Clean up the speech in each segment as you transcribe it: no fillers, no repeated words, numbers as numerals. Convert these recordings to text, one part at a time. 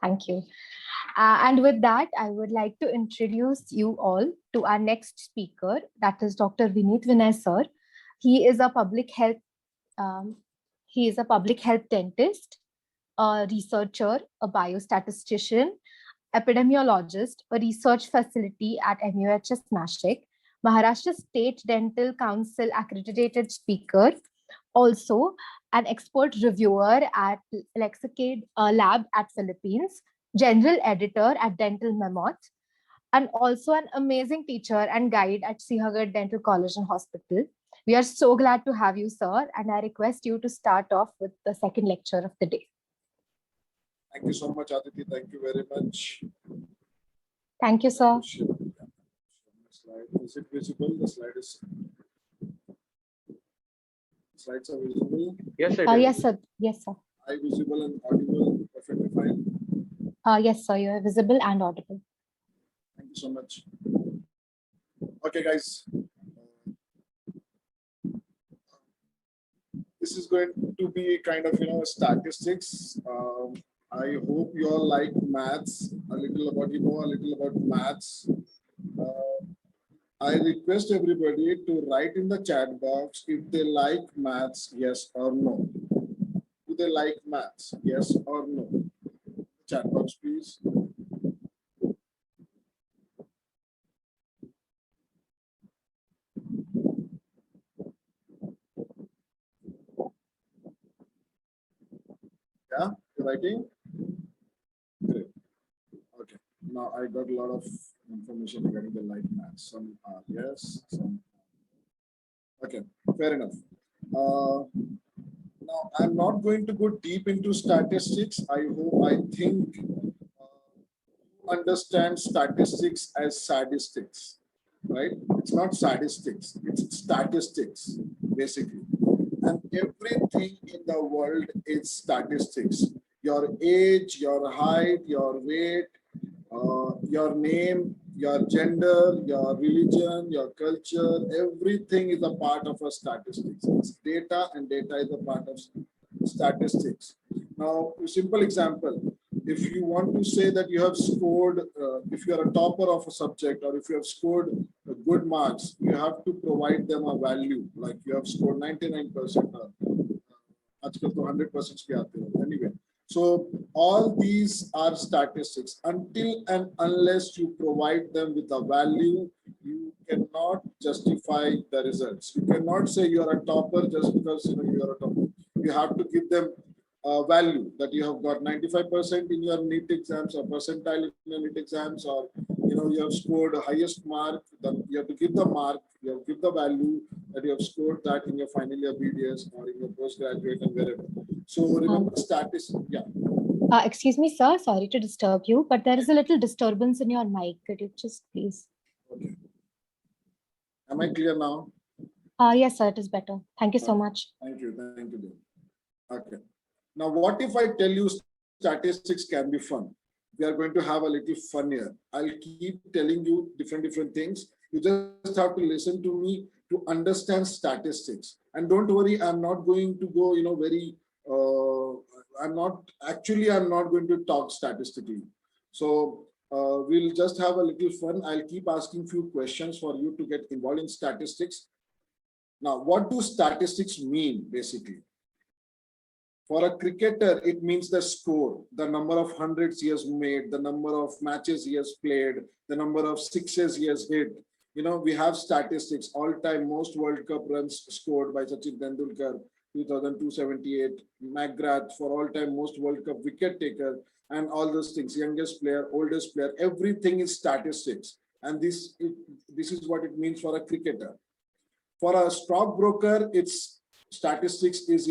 Thank you. And with that, I would like to introduce you all to our next speaker, that is Dr. Vineet Vinay sir. He is a public health um, he is a public health dentist, a researcher, a biostatistician, epidemiologist, a research facility at MUHS Nashik, Maharashtra State Dental Council accredited speaker, also an expert reviewer at Lexicade Lab at Philippines, general editor at Dental Mammoth, and also an amazing teacher and guide at Sihagar Dental College and Hospital. We are so glad to have you, sir, and I request you to start off with the second lecture of the day. Thank you so much, Aditi. Thank you very much. Thank you, sir. Is it visible? The slides are visible. Yes, Yes, sir. Yes, sir. Are visible and audible? Perfectly fine. Yes, sir. You are visible and audible. Thank you so much. Okay, guys. This is going to be kind of, statistics. I hope you all like maths, a little about maths. I request everybody to write in the chat box if they like maths, yes or no. Do they like maths, yes or no? Chat box, please. Yeah, you're writing? Great. Okay. Now I got a lot of information regarding the like maths. Some are yes, some. Okay, fair enough. Now I'm not going to go deep into statistics. I think you understand statistics as sadistics, right? It's not sadistics, it's statistics, basically. And everything in the world is statistics. Your age, your height, your weight, your name, your gender, your religion, your culture, everything is a part of a statistics. It's data, and data is a part of statistics. Now, a simple example, if you want to say that you have scored, if you are a topper of a subject, or if you have scored good marks, you have to provide them a value, like you have scored 99%, आजकल तो 100% भी आते हैं. Anyway, so all these are statistics. Until and unless you provide them with a value, you cannot justify the results. You cannot say you are a topper just because you are a topper. You have to give them a value that you have got 95% in your NEET exams, or percentile in your NEET exams, or you have scored the highest mark. Then you have to give the mark. You have to give the value that you have scored that in your final year BDS or in your postgraduate and wherever. So remember statistics. Yeah. Excuse me, sir. Sorry to disturb you, but there is a little disturbance in your mic. Could you just please? Okay. Am I clear now? Yes, sir. It is better. Thank you so much. Thank you. Thank you. Okay. Now, what if I tell you statistics can be fun? We are going to have a little fun here. I'll keep telling you different things. You just have to listen to me to understand statistics. And don't worry, I'm not going to go, I'm not going to talk statistically. So we'll just have a little fun. I'll keep asking few questions for you to get involved in statistics. Now, what do statistics mean, basically? For a cricketer, it means the score, the number of hundreds he has made, the number of matches he has played, the number of sixes he has hit. We have statistics. All-time most World Cup runs scored by Sachin Tendulkar, 2,278. McGrath for all-time most World Cup wicket taker, and all those things. Youngest player, oldest player, everything is statistics. And this is what it means for a cricketer. For a stockbroker, it's statistics is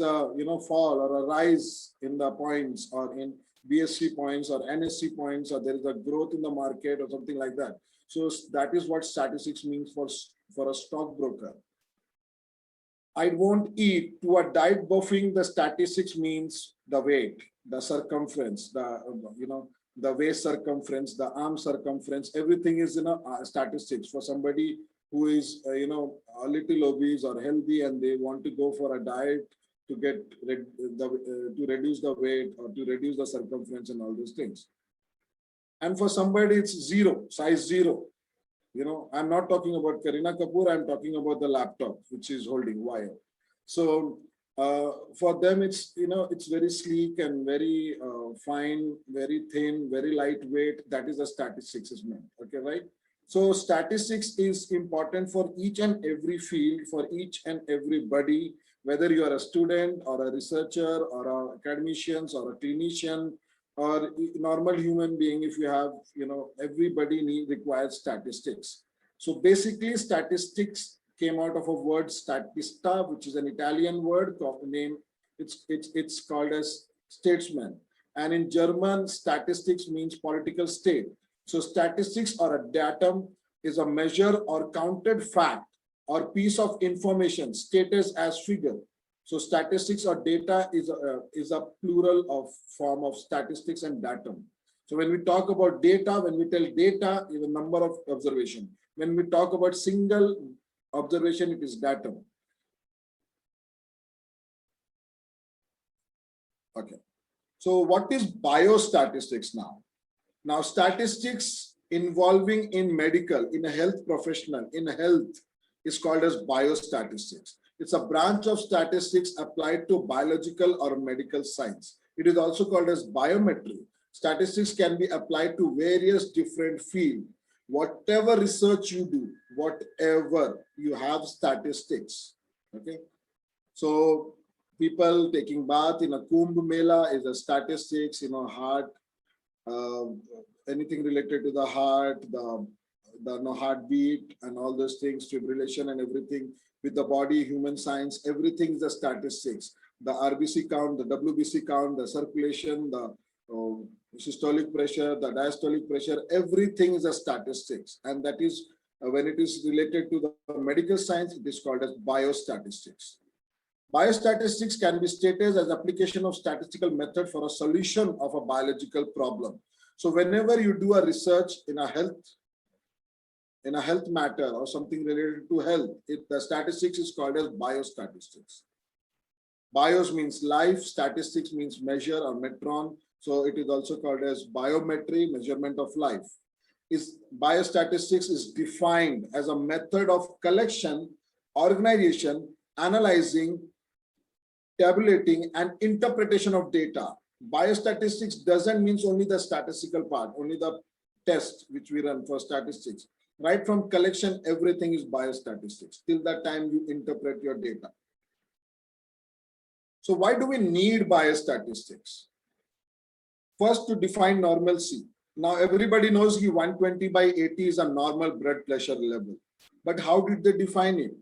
a fall or a rise in the points, or in BSc points or NSC points, or there is a growth in the market or something like that. So that is what statistics means for a stockbroker. I won't eat. To a diet buffing, the statistics means the weight, the circumference, the waist circumference, the arm circumference, everything is statistics. For somebody who is a little obese or healthy and they want to go for a diet to to reduce the weight or to reduce the circumference and all those things. And for somebody, it's zero, size zero. You know, I'm not talking about Kareena Kapoor, I'm talking about the laptop, which is holding wire. So for them, it's, you know, it's very sleek and very fine, very thin, very lightweight. That is the statistics is meant. Okay, right? So statistics is important for each and every field, for each and everybody, whether you are a student or a researcher or a academician or a clinician or normal human being. If you have, you know, everybody requires statistics. So basically statistics came out of a word statista, which is an Italian word name. It's called as statesman. And in German, statistics means political state. So statistics or a datum is a measure or counted fact or piece of information stated as figure. So statistics or data is a plural of form of statistics and datum. So when we talk about data, when we tell data is a number of observation. When we talk about single observation, it is datum. Okay. So what is biostatistics now? Now, statistics involving in medical, in a health professional, in health is called as biostatistics. It's a branch of statistics applied to biological or medical science. It is also called as biometry. Statistics can be applied to various different fields. Whatever research you do, whatever, you have statistics. Okay. So people taking bath in a Kumbh Mela is a statistics, you know, heart, anything related to the heart, the no heartbeat and all those things, fibrillation and everything with the body, human science, everything is the statistics. The RBC count, the WBC count, the circulation, the systolic pressure, the diastolic pressure, everything is a statistics. And that is when it is related to the medical science, it is called as biostatistics. Biostatistics can be stated as application of statistical method for a solution of a biological problem. So whenever you do a research in a health matter or something related to health, the statistics is called as biostatistics. Bios means life, statistics means measure or metron. So it is also called as biometry, measurement of life. Biostatistics is defined as a method of collection, organization, analyzing, tabulating, and interpretation of data. Biostatistics doesn't mean only the statistical part, only the test which we run for statistics. Right from collection, everything is biostatistics till that time you interpret your data. So why do we need biostatistics? First, to define normalcy. Now everybody knows 120/80 is a normal blood pressure level. But how did they define it?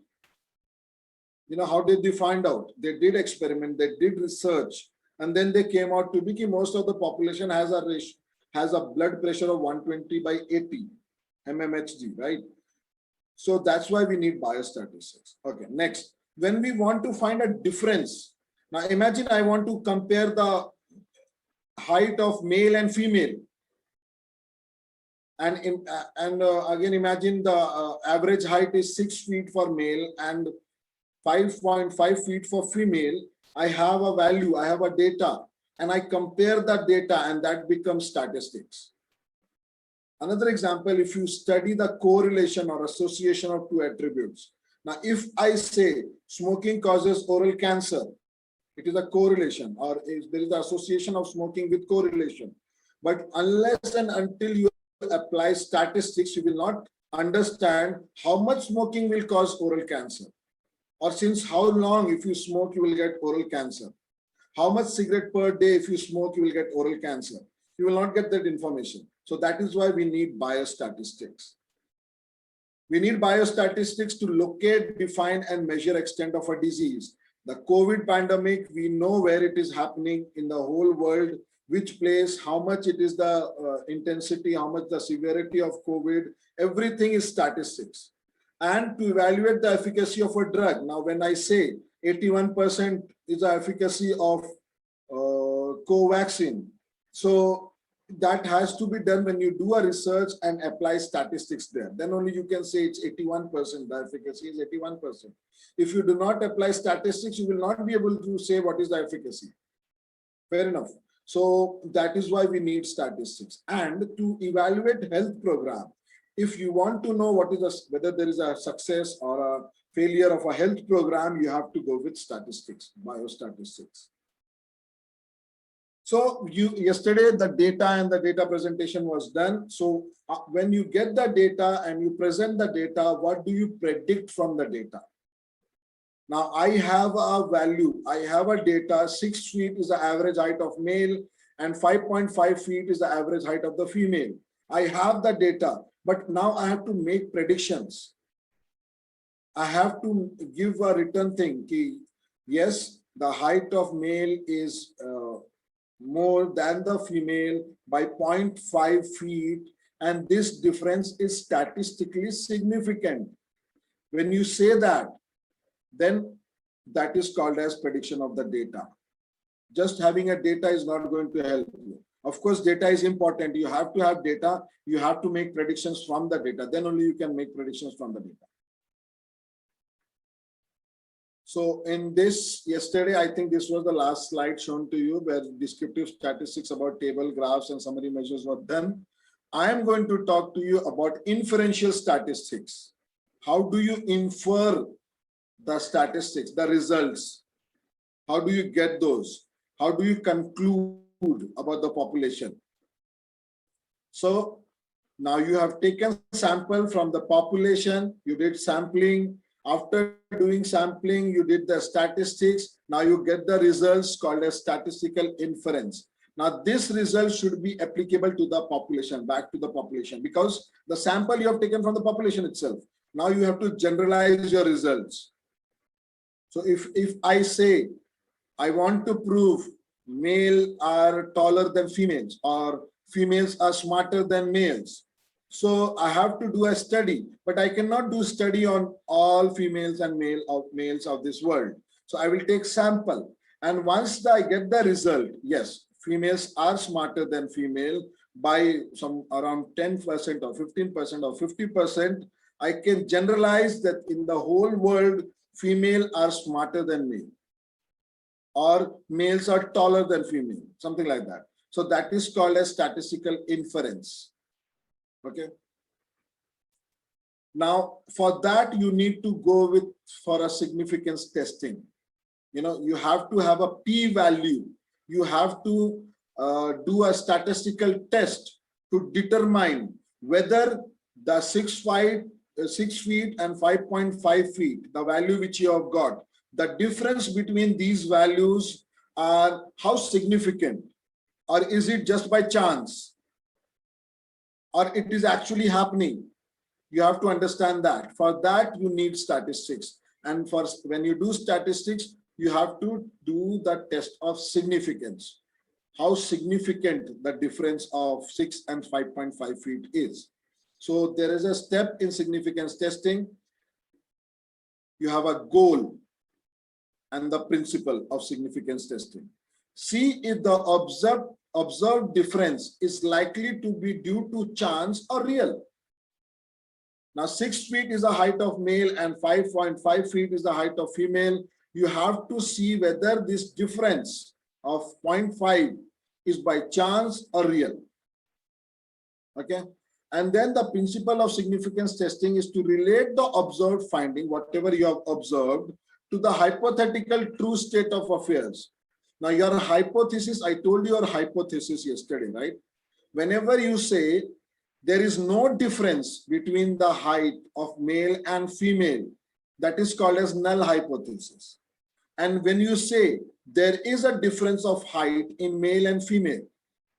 You know, how did they find out? They did experiment, they did research, and then they came out to be most of the population has a blood pressure of 120/80 mmHg, right? So that's why we need biostatistics. Okay, next, when we want to find a difference. Now imagine I want to compare the height of male and female. And again, imagine the average height is 6 feet for male and 5.5 feet for female. I have a value, I have a data, and I compare that data, and that becomes statistics. Another example, if you study the correlation or association of two attributes. Now, if I say smoking causes oral cancer, it is a correlation, or there is the association of smoking with correlation. But unless and until you apply statistics, you will not understand how much smoking will cause oral cancer, or since how long if you smoke you will get oral cancer, how much cigarette per day if you smoke you will get oral cancer. You will not get that information. So that is why we need biostatistics. We need biostatistics to locate, define, and measure extent of a disease. The COVID pandemic, we know where it is happening in the whole world, which place, how much it is the intensity, how much the severity of COVID, everything is statistics. And to evaluate the efficacy of a drug. Now, when I say 81% is the efficacy of Covaxin, so that has to be done when you do a research and apply statistics there. Then only you can say it's 81%, the efficacy is 81%. If you do not apply statistics, you will not be able to say what is the efficacy. Fair enough. So that is why we need statistics. And to evaluate health program, if you want to know what is whether there is a success or a failure of a health program, you have to go with statistics, biostatistics. So yesterday the data and the data presentation was done. So when you get the data and you present the data, what do you predict from the data? Now I have a value, I have a data, 6 feet is the average height of male and 5.5 feet is the average height of the female. I have the data, but now I have to make predictions. I have to give a written thing. Yes, the height of male is more than the female by 0.5 feet, and this difference is statistically significant. When you say that, then that is called as prediction of the data. Just having a data is not going to help you. Of course, data is important. You have to have data. You have to make predictions from the data. Then only you can make predictions from the data. So in this, yesterday, I think this was the last slide shown to you where descriptive statistics about table graphs and summary measures were done. I am going to talk to you about inferential statistics. How do you infer the statistics, the results? How do you get those? How do you conclude about the population? So now you have taken sample from the population, you did sampling. After doing sampling, you did the statistics. Now you get the results called as statistical inference. Now this result should be applicable to the population, back to the population, because the sample you have taken from the population itself. Now you have to generalize your results. So if I say, I want to prove male are taller than females or females are smarter than males. So I have to do a study, but I cannot do study on all females and males of this world. So I will take sample. And once I get the result, yes, females are smarter than female by some around 10% or 15% or 50%, I can generalize that in the whole world, female are smarter than male, or males are taller than female, something like that. So that is called as statistical inference. Okay. Now, for that, you need to go for a significance testing. You have to have a p-value. You have to do a statistical test to determine whether the 6 feet and 5.5 feet, the value which you have got, the difference between these values are how significant, or is it just by chance, or it is actually happening. You have to understand that. For that, you need statistics. And when you do statistics, you have to do the test of significance. How significant the difference of 6 and 5.5 feet is. So there is a step in significance testing. You have a goal and the principle of significance testing. See if the observed difference is likely to be due to chance or real. Now 6 feet is the height of male and 5.5 feet is the height of female. You have to see whether this difference of 0.5 is by chance or real. Okay. And then the principle of significance testing is to relate the observed finding, whatever you have observed, to the hypothetical true state of affairs. Now your hypothesis, I told you your hypothesis yesterday, right? Whenever you say there is no difference between the height of male and female, that is called as null hypothesis. And when you say there is a difference of height in male and female,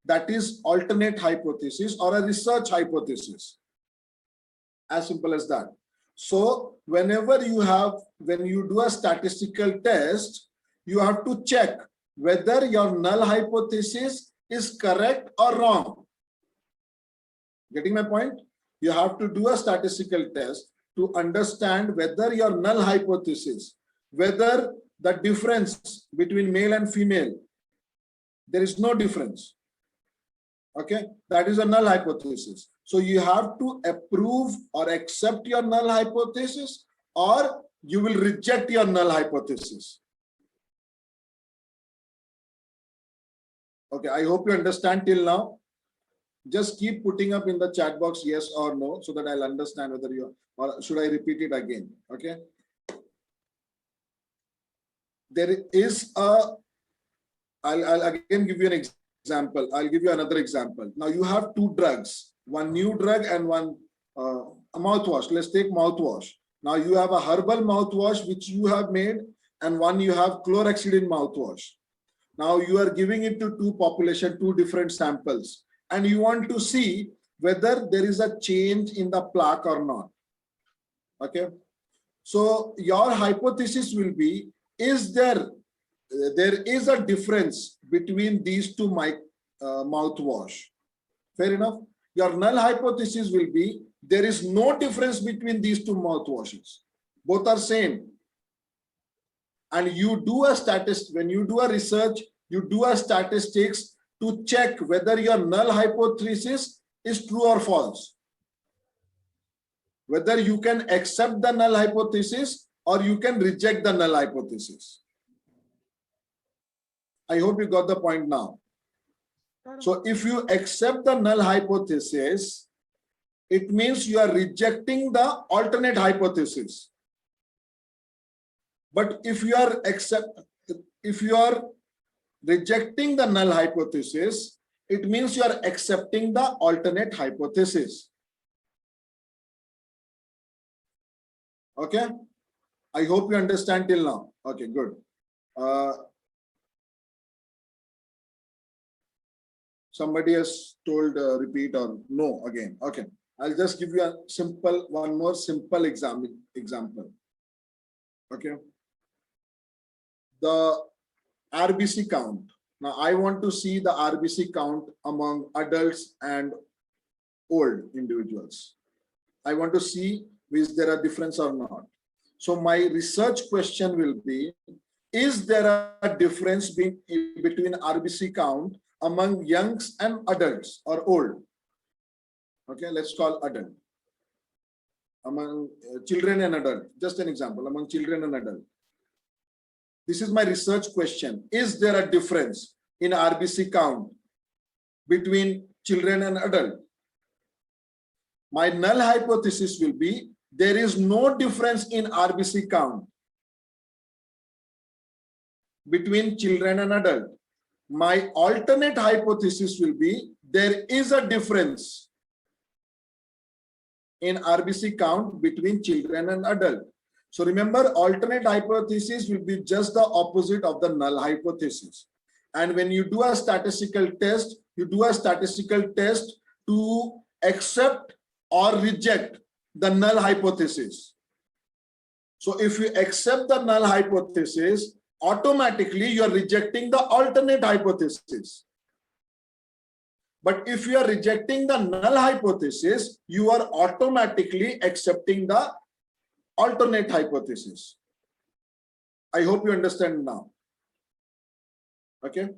that is alternate hypothesis or a research hypothesis. As simple as that. So whenever when you do a statistical test, you have to check whether your null hypothesis is correct or wrong. Getting my point? You have to do a statistical test to understand whether your null hypothesis, whether the difference between male and female, there is no difference. Okay, that is a null hypothesis. So you have to approve or accept your null hypothesis, or you will reject your null hypothesis. Okay, I hope you understand till now. Just keep putting up in the chat box yes or no, so that I'll understand whether you, or should I repeat it again. Okay, there is a, I'll again give you an example. I'll give you another example. Now you have two drugs, one new drug and one a mouthwash. Let's take mouthwash. Now you have a herbal mouthwash which you have made, and one you have chlorhexidine mouthwash. Now you are giving it to two different samples, and you want to see whether there is a change in the plaque or not. Okay, so your hypothesis will be, is there is a difference between these two mouthwash. Fair enough. Your null hypothesis will be, there is no difference between these two mouthwashes. Both are same. And you do a when you do a research, you do a statistics to check whether your null hypothesis is true or false. Whether you can accept the null hypothesis or you can reject the null hypothesis. I hope you got the point now. So if you accept the null hypothesis, it means you are rejecting the alternate hypothesis. But if you are rejecting the null hypothesis, it means you are accepting the alternate hypothesis. Okay, I hope you understand till now. Okay, good. Somebody has told repeat or no again. Okay, I'll just give you a simple, one more simple example. Okay, the RBC count. Now I want to see the RBC count among adults and old individuals. I want to see is there a difference or not. So my research question will be, is there a difference between RBC count among youngs and adults or old? Okay, let's call adult. Among children and adult, just an example, among children and adult. This is my research question. Is there a difference in RBC count between children and adult? My null hypothesis will be, there is no difference in RBC count between children and adult. My alternate hypothesis will be, there is a difference in RBC count between children and adult. So remember, alternate hypothesis will be just the opposite of the null hypothesis. And when you do a statistical test, you do a statistical test to accept or reject the null hypothesis. So if you accept the null hypothesis, automatically you are rejecting the alternate hypothesis. But if you are rejecting the null hypothesis, you are automatically accepting the alternate hypothesis. I hope you understand now. Okay.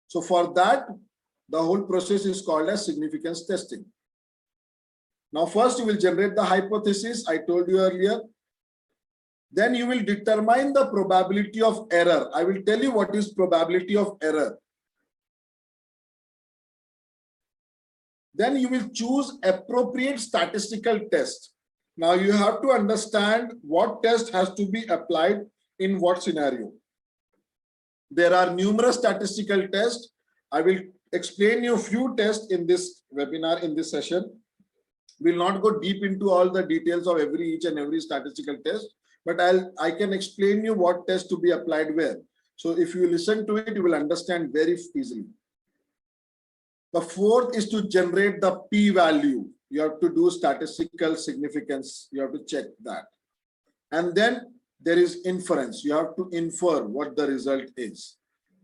So for that, the whole process is called as significance testing. Now, first you will generate the hypothesis, I told you earlier. Then you will determine the probability of error. I will tell you what is probability of error. Then you will choose appropriate statistical test. Now you have to understand what test has to be applied in what scenario. There are numerous statistical tests. I will explain you a few tests in this webinar, in this session. We'll not go deep into all the details of each and every statistical test, but I can explain you what test to be applied where. So if you listen to it, you will understand very easily. The fourth is to generate the p-value. You have to do statistical significance. You have to check that. And then there is inference. You have to infer what the result is.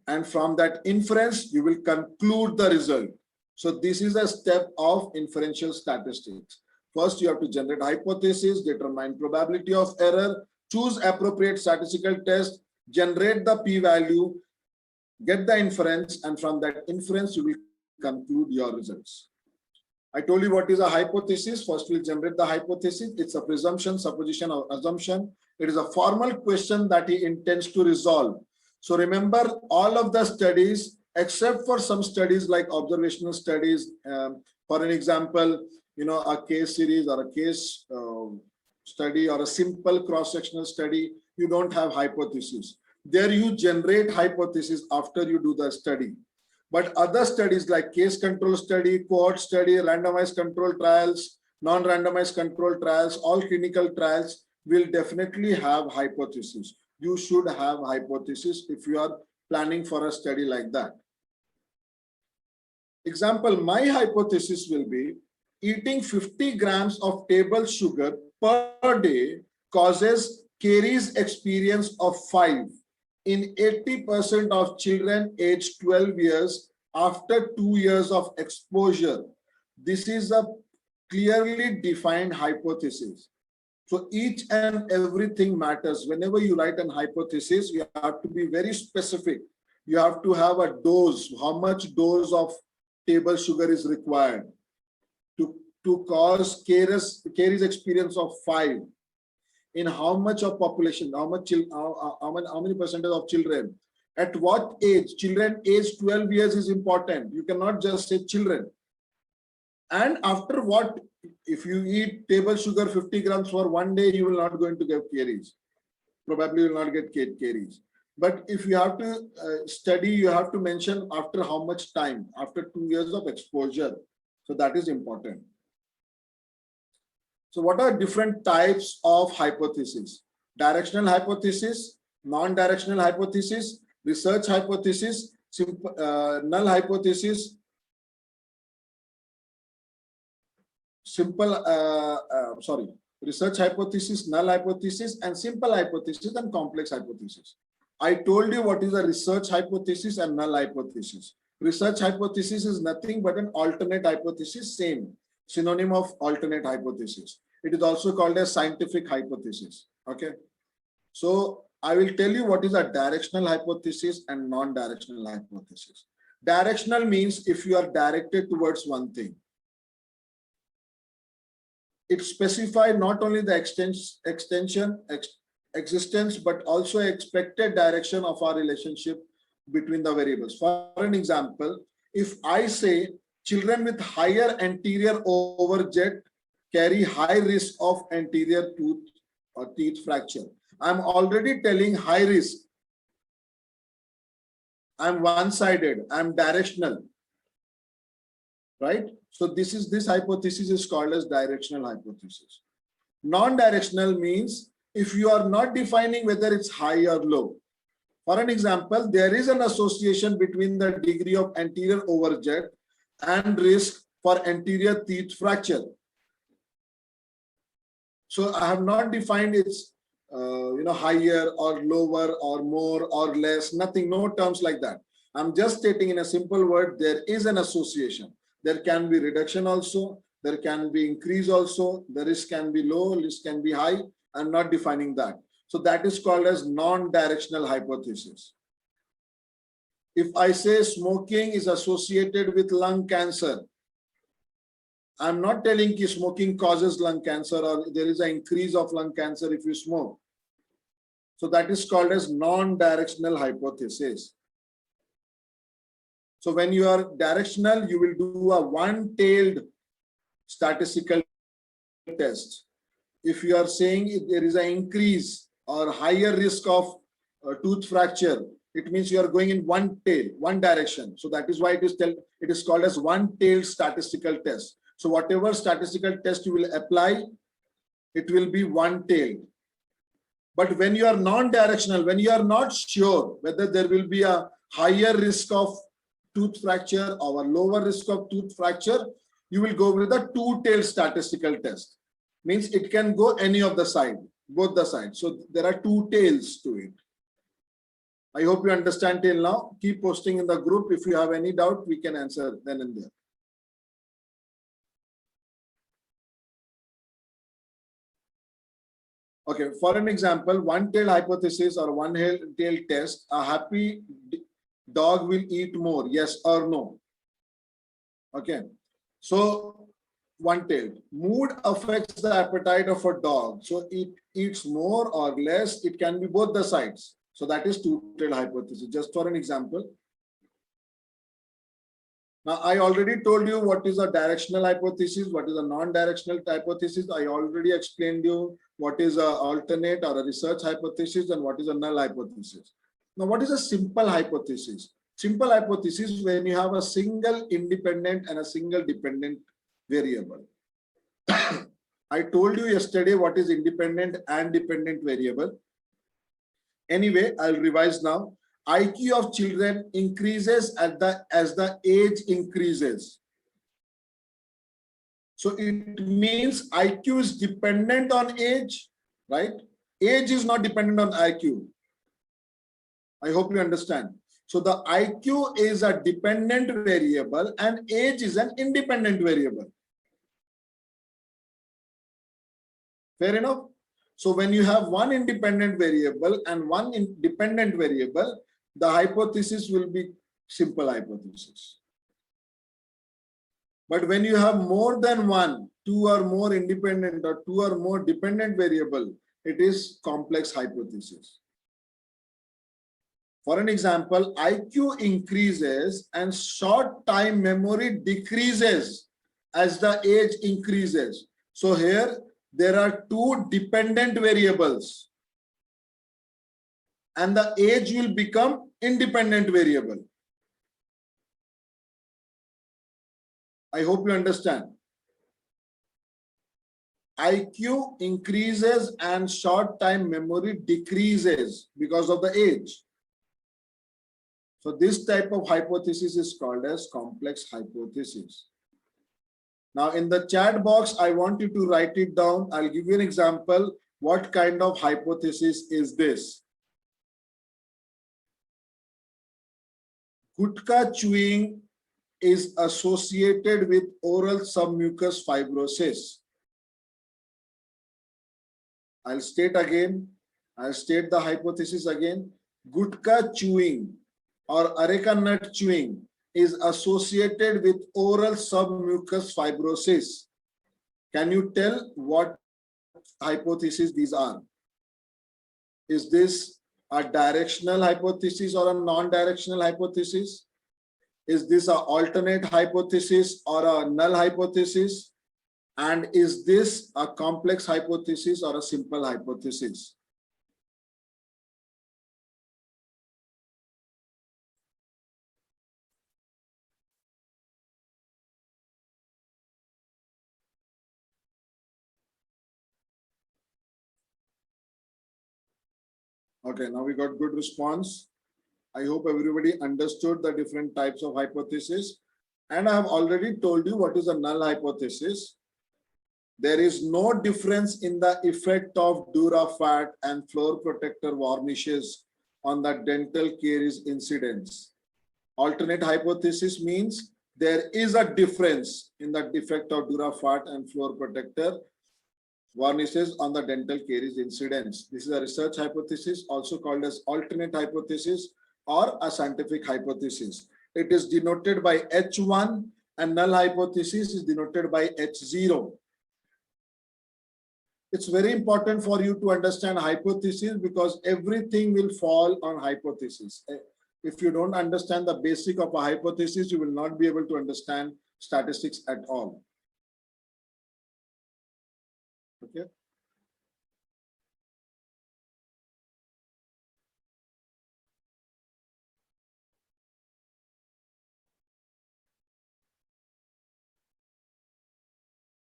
And from that inference, you will conclude the result. So this is a step of inferential statistics. First, you have to generate hypothesis, determine probability of error, choose appropriate statistical test, generate the p-value, get the inference, and from that inference, you will conclude your results. I told you what is a hypothesis. First, we'll generate the hypothesis. It's a presumption, supposition, or assumption. It is a formal question that he intends to resolve. So remember, all of the studies, except for some studies like observational studies, for an example, a case series or a case study or a simple cross-sectional study, you don't have hypothesis. There you generate hypothesis after you do the study. But other studies like case control study, cohort study, randomized control trials, non-randomized control trials, all clinical trials will definitely have hypothesis. You should have hypothesis if you are planning for a study like that. Example, my hypothesis will be eating 50 grams of table sugar per day causes caries experience of 5 in 80% of children aged 12 years after 2 years of exposure. This is a clearly defined hypothesis. So each and everything matters. Whenever you write an hypothesis, you have to be very specific. You have to have a dose, how much dose of table sugar is required to cause caries experience of 5. In how much of population, how many percentage of children, at what age? Children age 12 years is important. You cannot just say children. And after what, if you eat table sugar 50 grams for one day, you will not going to get caries. Probably you will not get caries. But if you have to study, you have to mention after how much time, after 2 years of exposure. So that is important. So what are different types of hypothesis? Directional hypothesis, non-directional hypothesis, research hypothesis, null hypothesis, research hypothesis, null hypothesis, and simple hypothesis and complex hypothesis. I told you what is a research hypothesis and null hypothesis. Research hypothesis is nothing but an alternate hypothesis, same synonym of alternate hypothesis. It is also called a scientific hypothesis. Okay. So I will tell you what is a directional hypothesis and non-directional hypothesis. Directional means if you are directed towards one thing. It specifies not only the existence, but also expected direction of our relationship between the variables. For an example, if I say children with higher anterior overjet carry high risk of anterior tooth or teeth fracture, I'm already telling high risk. I'm one-sided, I'm directional, right? So this hypothesis is called as directional hypothesis. Non-directional means if you are not defining whether it's high or low. For an example, there is an association between the degree of anterior overjet and risk for anterior teeth fracture. So I have not defined its higher or lower or more or less, nothing, no terms like that. I'm just stating in a simple word, there is an association. There can be reduction also, there can be increase also, the risk can be low, risk can be high. I'm not defining that. So that is called as non-directional hypothesis. If I say smoking is associated with lung cancer, I'm not telling that smoking causes lung cancer or there is an increase of lung cancer if you smoke. So that is called as non-directional hypothesis. So when you are directional, you will do a one-tailed statistical test. If you are saying if there is an increase or higher risk of tooth fracture, it means you are going in one tail, one direction. So that is why it is called as one-tailed statistical test. So whatever statistical test you will apply, it will be one-tailed. But when you are non-directional, when you are not sure whether there will be a higher risk of tooth fracture or a lower risk of tooth fracture, you will go with a two-tailed statistical test. Means it can go any of the side, both the sides. So there are two tails to it. I hope you understand till now. Keep posting in the group. If you have any doubt, we can answer then and there. Okay, for an example, one-tailed hypothesis or one-tailed test, a happy dog will eat more, yes or no? Okay. So one-tailed. Mood affects the appetite of a dog. So it eats more or less. It can be both the sides. So that is two-tailed hypothesis. Just for an example. Now, I already told you what is a directional hypothesis, what is a non-directional hypothesis. I already explained you what is a alternate or a research hypothesis and what is a null hypothesis. Now, what is a simple hypothesis? Simple hypothesis when you have a single independent and a single dependent variable. I told you yesterday what is independent and dependent variable. Anyway, I'll revise now. IQ of children increases as the age increases. So it means IQ is dependent on age, right? Age is not dependent on IQ. I hope you understand. So the IQ is a dependent variable and age is an independent variable. Fair enough? So when you have one independent variable and one dependent variable, the hypothesis will be simple hypothesis. But when you have more than one, two or more independent or two or more dependent variable, it is complex hypothesis. For an example, IQ increases and short time memory decreases as the age increases. So here there are two dependent variables and the age will become independent variable. I hope you understand. IQ increases and short time memory decreases because of the age. So this type of hypothesis is called as complex hypothesis. Now in the chat box, I want you to write it down. I'll give you an example. What kind of hypothesis is this? Gutka chewing is associated with oral submucous fibrosis. I'll state again. I'll state the hypothesis again. Gutka chewing or areca nut chewing is associated with oral submucous fibrosis. Can you tell what hypothesis these are? Is this a directional hypothesis or a non-directional hypothesis? Is this an alternate hypothesis or a null hypothesis? And is this a complex hypothesis or a simple hypothesis? Okay, now we got good response. I hope everybody understood the different types of hypothesis. And I have already told you what is a null hypothesis. There is no difference in the effect of Durafat and floor protector varnishes on the dental caries incidence. Alternate hypothesis means there is a difference in the effect of Durafat and floor protector varnishes on the dental caries incidence. This is a research hypothesis, also called as alternate hypothesis or a scientific hypothesis. It is denoted by H1 and null hypothesis is denoted by H0. It's very important for you to understand hypothesis because everything will fall on hypothesis. If you don't understand the basic of a hypothesis, you will not be able to understand statistics at all. Okay.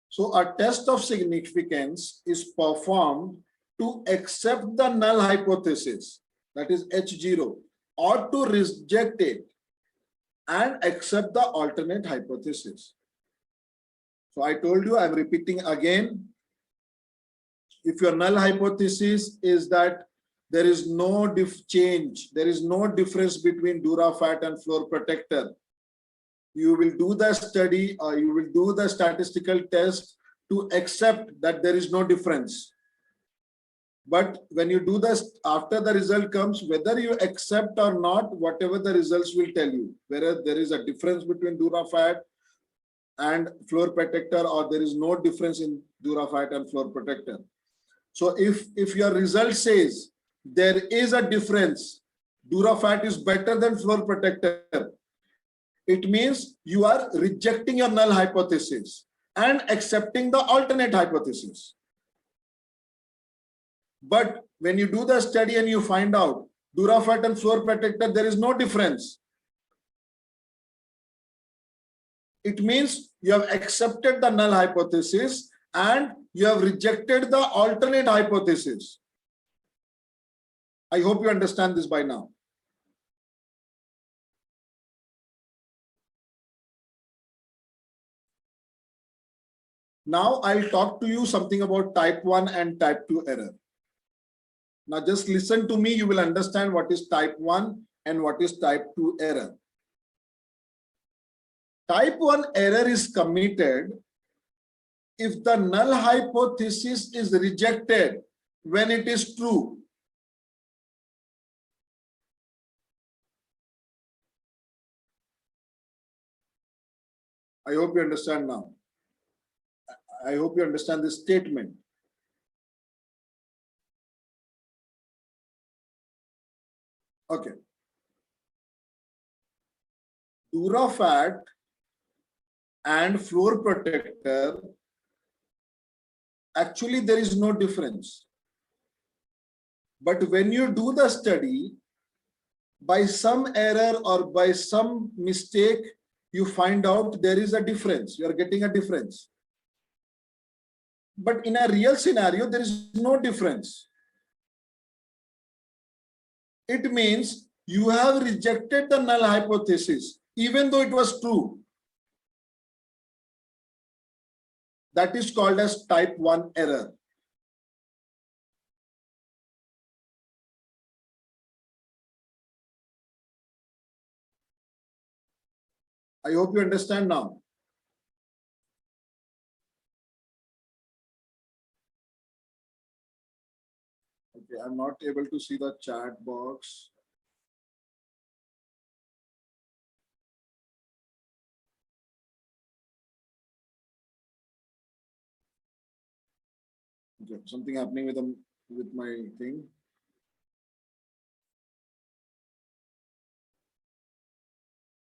So a test of significance is performed to accept the null hypothesis, that is H0, or to reject it and accept the alternate hypothesis. So I told you, I'm repeating again. If your null hypothesis is that there is no change, there is no difference between Durafat and floor protector, you will do the study or you will do the statistical test to accept that there is no difference. But when you do this, after the result comes, whether you accept or not, whatever the results will tell you, whether there is a difference between Durafat and floor protector, or there is no difference in Durafat and floor protector. So if your result says there is a difference, Durafat is better than floor protector, it means you are rejecting your null hypothesis and accepting the alternate hypothesis. But when you do the study and you find out Durafat and floor protector, there is no difference. It means you have accepted the null hypothesis and you have rejected the alternate hypothesis. I hope you understand this by now. Now I'll talk to you something about type 1 and type 2 error. Now just listen to me, you will understand what is type 1 and what is type 2 error. Type 1 error is committed if the null hypothesis is rejected when it is true. I hope you understand now. I hope you understand this statement. Okay. Durafat and floor protector, actually there is no difference. But when you do the study, by some error or by some mistake, you find out there is a difference. You are getting a difference. But in a real scenario, there is no difference. It means you have rejected the null hypothesis, even though it was true. That is called as type 1 error. I hope you understand now. Okay, I'm not able to see the chat box. Okay, something happening with my thing.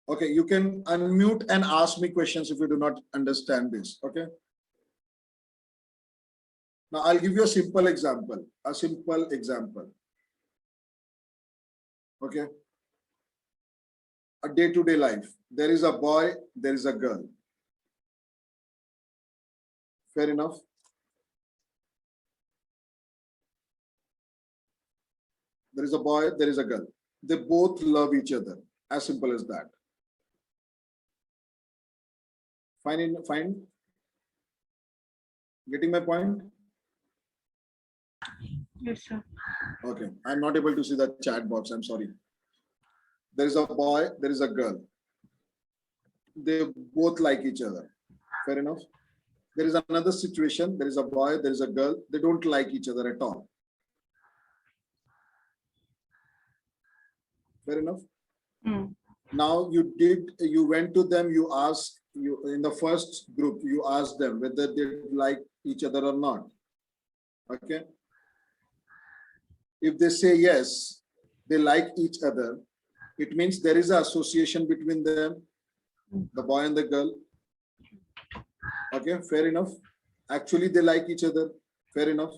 Okay, you can unmute and ask me questions if you do not understand this. Okay. Now I'll give you a simple example. Okay. A day-to-day life. There is a boy, there is a girl. Fair enough. There is a boy, there is a girl. They both love each other. As simple as that. Fine. Getting my point? Yes, sir. Okay. I'm not able to see the chat box. I'm sorry. There is a boy, there is a girl. They both like each other. Fair enough. There is another situation. There is a boy, there is a girl. They don't like each other at all. Fair enough. Now you went to them, you asked, in the first group, you asked them whether they like each other or not. Okay. If they say yes, they like each other, it means there is an association between them, the boy and the girl. Okay, fair enough. Actually, they like each other. Fair enough.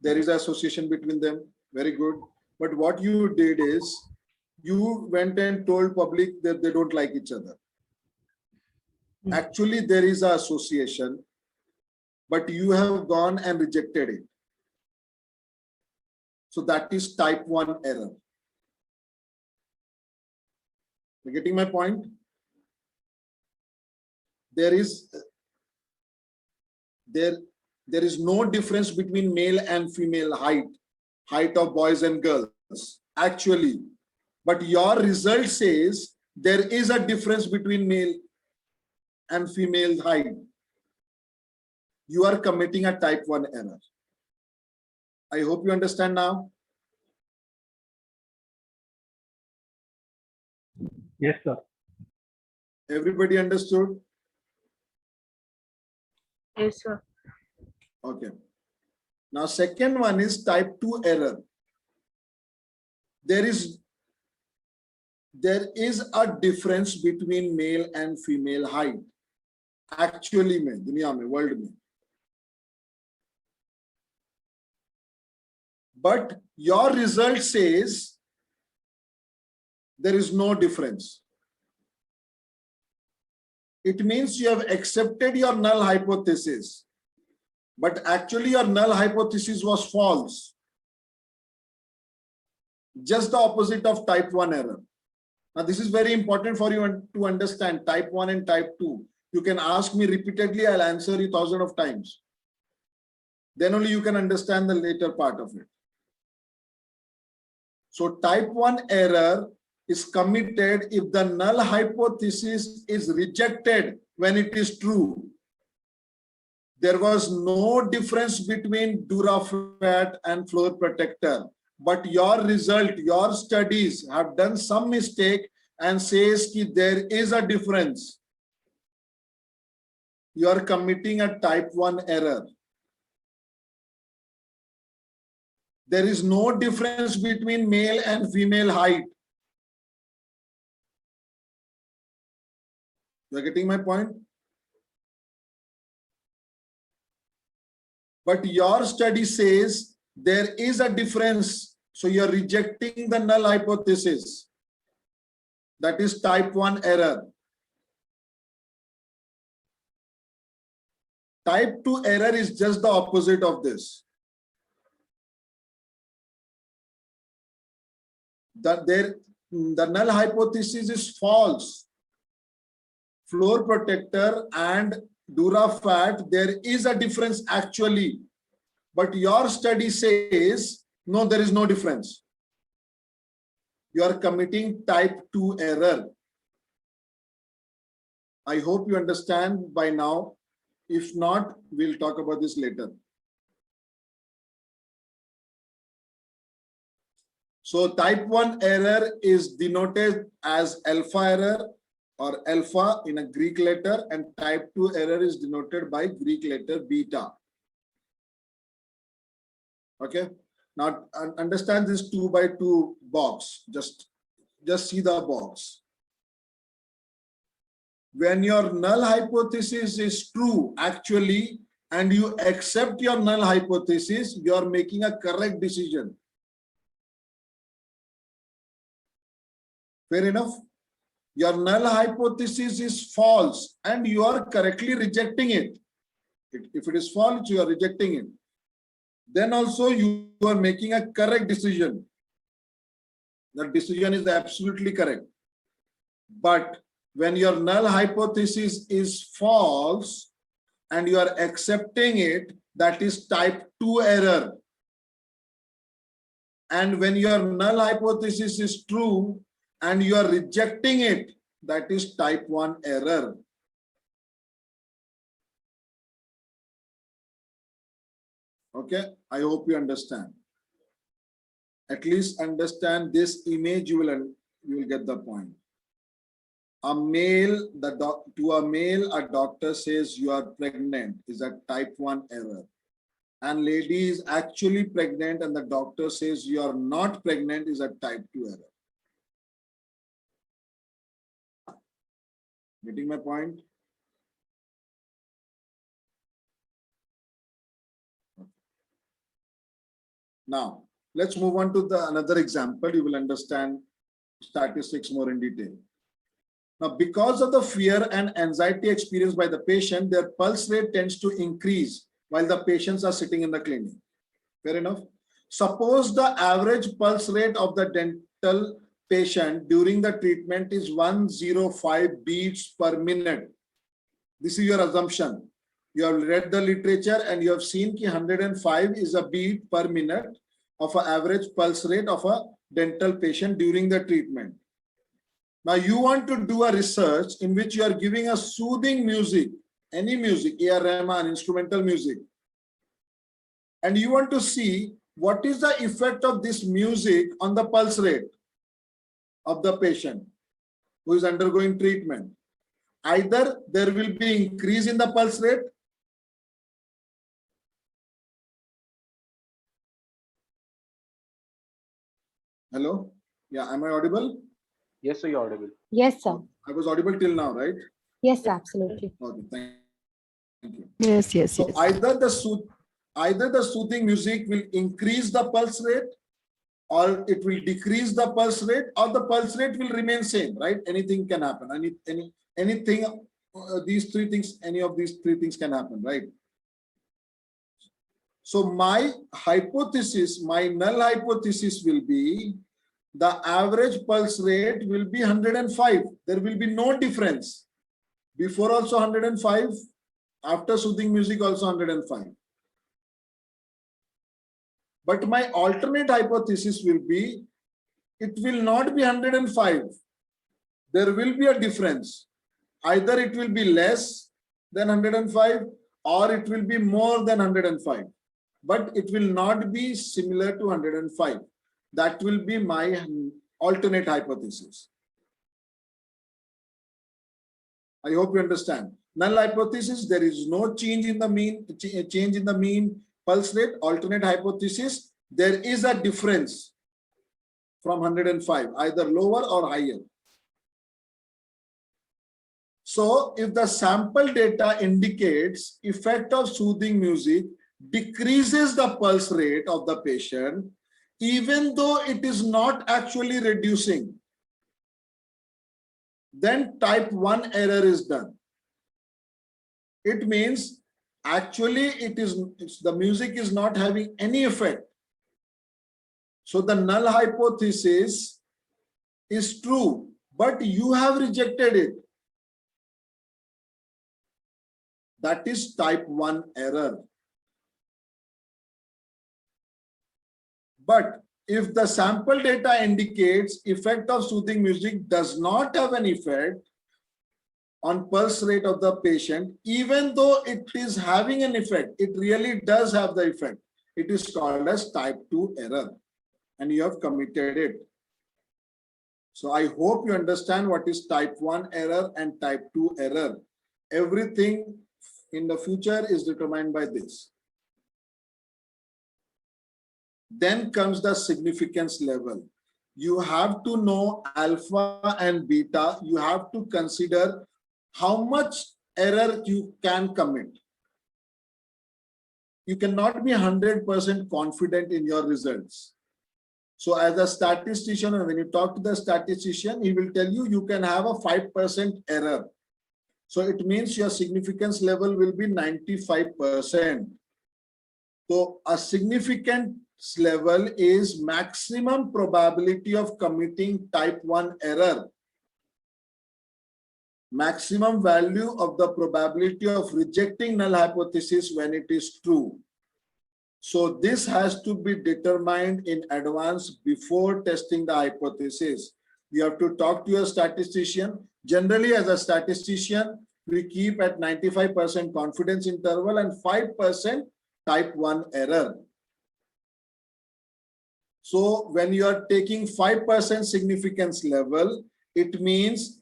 There is an association between them. Very good. But what you did is, you went and told public that they don't like each other. Actually, there is an association, but you have gone and rejected it. So that is type 1 error. You're getting my point? There is no difference between male and female height of boys and girls, actually. But your result says there is a difference between male and female height. You are committing a type 1 error. I hope you understand now. Yes, sir. Everybody understood? Yes, sir. Okay. Now, second one is type 2 error. There is a difference between male and female height. Actually, में दुनिया में, world में. But your result says there is no difference. It means you have accepted your null hypothesis, but actually your null hypothesis was false. Just the opposite of type 1 error. Now, this is very important for you to understand type 1 and type 2. You can ask me repeatedly, I'll answer you thousands of times. Then only you can understand the later part of it. So type 1 error is committed if the null hypothesis is rejected when it is true. There was no difference between Durafat and floor protector, but your result, your studies have done some mistake and says that there is a difference. You are committing a type 1 error. There is no difference between male and female height. You are getting my point? But your study says there is a difference. So you are rejecting the null hypothesis. That is type 1 error. Type 2 error is just the opposite of this. The null hypothesis is false. Floor protector and Durafat, there is a difference actually. But your study says, no, there is no difference. You are committing type 2 error. I hope you understand by now. If not, we'll talk about this later. So type 1 error is denoted as alpha error or alpha in a Greek letter, and type 2 error is denoted by Greek letter beta. Okay. Now understand this 2 by 2 box. Just see the box. When your null hypothesis is true, actually, and you accept your null hypothesis, you are making a correct decision. Fair enough? Your null hypothesis is false and you are correctly rejecting it. If it is false, you are rejecting it. Then also you are making a correct decision. The decision is absolutely correct. But when your null hypothesis is false and you are accepting it, that is type 2 error. And when your null hypothesis is true and you are rejecting it, that is type 1 error. Okay, I hope you understand. At least understand this image, you will get the point. A male, to a male, a doctor says you are pregnant is a type 1 error. And lady is actually pregnant and the doctor says you are not pregnant is a type 2 error. Getting my point? Now, let's move on to another example. You will understand statistics more in detail. Now, because of the fear and anxiety experienced by the patient, their pulse rate tends to increase while the patients are sitting in the clinic. Fair enough? Suppose the average pulse rate of the dental patient during the treatment is 105 beats per minute. This is your assumption. You have read the literature and you have seen that 105 is a beat per minute of an average pulse rate of a dental patient during the treatment. Now you want to do a research in which you are giving a soothing music, any music, A.R. Rahman, instrumental music. And you want to see what is the effect of this music on the pulse rate of the patient who is undergoing treatment? Either there will be increase in the pulse rate, hello? Yeah, am I audible? Yes, sir, you're audible. Yes, sir. I was audible till now, right? Yes, absolutely. Okay, thank you. Yes, yes, So yes. either the soothing music will increase the pulse rate, or it will decrease the pulse rate, or the pulse rate will remain same, right? Anything can happen. Anything, these three things, any of these three things can happen, right? So my hypothesis, my null hypothesis will be the average pulse rate will be 105. There will be no difference. Before also 105, after soothing music also 105. But my alternate hypothesis will be, it will not be 105. There will be a difference. Either it will be less than 105 or it will be more than 105. But it will not be similar to 105. That will be my alternate hypothesis. I hope you understand. Null hypothesis, there is no change in the mean pulse rate. Alternate hypothesis, there is a difference from 105, either lower or higher. So if the sample data indicates effect of soothing music decreases the pulse rate of the patient, even though it is not actually reducing, then type 1 error is done. It means actually the music is not having any effect. So the null hypothesis is true, but you have rejected it. That is type 1 error. But if the sample data indicates effect of soothing music does not have an effect on pulse rate of the patient, even though it is having an effect, it really does have the effect. It is called as type 2 error, and you have committed it. So I hope you understand what is type 1 error and type 2 error. Everything in the future is determined by this. Then comes the significance level. You have to know alpha and beta. You have to consider how much error you can commit. You cannot be 100% confident in your results. So as a statistician, and when you talk to the statistician, he will tell you, you can have a 5% error. So it means your significance level will be 95%. So a significance level is maximum probability of committing type 1 error. Maximum value of the probability of rejecting null hypothesis when it is true. So this has to be determined in advance before testing the hypothesis. You have to talk to your statistician. Generally, as a statistician, we keep at 95% confidence interval and 5% type 1 error. So when you are taking 5% significance level, it means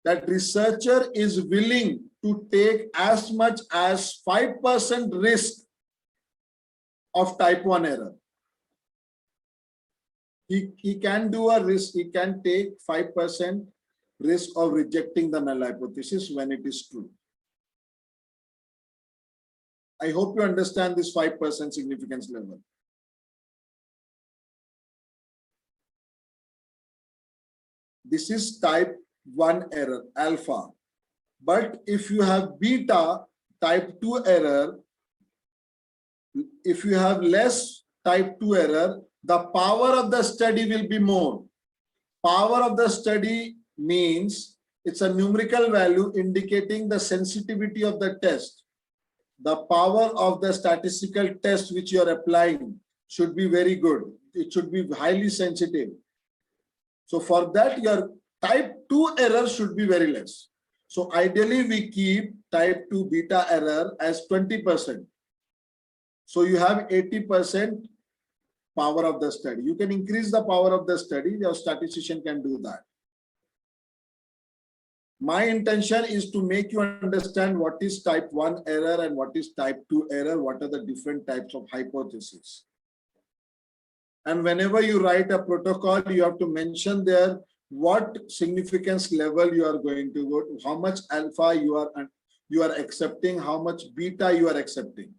that researcher is willing to take as much as 5% risk of type 1 error. He can do a risk, he can take 5% risk of rejecting the null hypothesis when it is true. I hope you understand this 5% significance level. This is type 1 error, alpha. But if you have beta, type 2 error, if you have less type 2 error, the power of the study will be more. Power of the study means it's a numerical value indicating the sensitivity of the test. The power of the statistical test which you are applying should be very good. It should be highly sensitive. So for that, your type 2 error should be very less. So ideally, we keep type 2 beta error as 20%. So you have 80% power of the study. You can increase the power of the study. Your statistician can do that. My intention is to make you understand what is type 1 error and what is type 2 error, what are the different types of hypotheses. And whenever you write a protocol, you have to mention there what significance level you are going to go to, how much alpha you are accepting, how much beta you are accepting.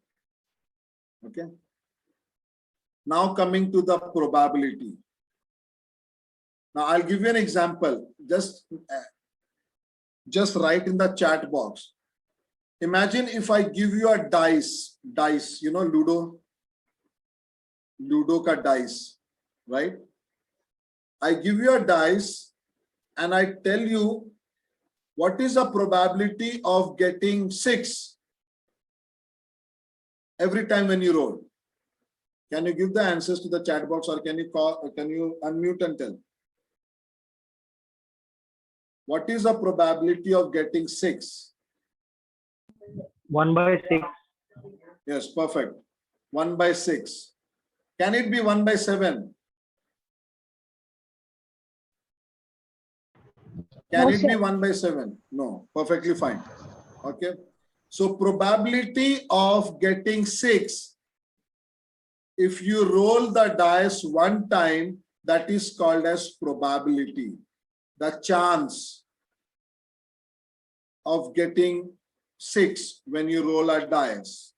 Okay. Now coming to the probability. Now I'll give you an example. Just write in the chat box. Imagine if I give you a dice, you know, Ludo ka dice, right? I give you a dice and I tell you what is the probability of getting 6 every time when you roll. Can you give the answers to the chat box, or can you unmute and tell? What is the probability of getting 6? 1/6. Yes, perfect. 1/6. Can it be 1/7? Can it be 1/7? No, perfectly fine. Okay. So probability of getting 6, if you roll the dice one time, that is called as probability. The chance of getting 6 when you roll a dice.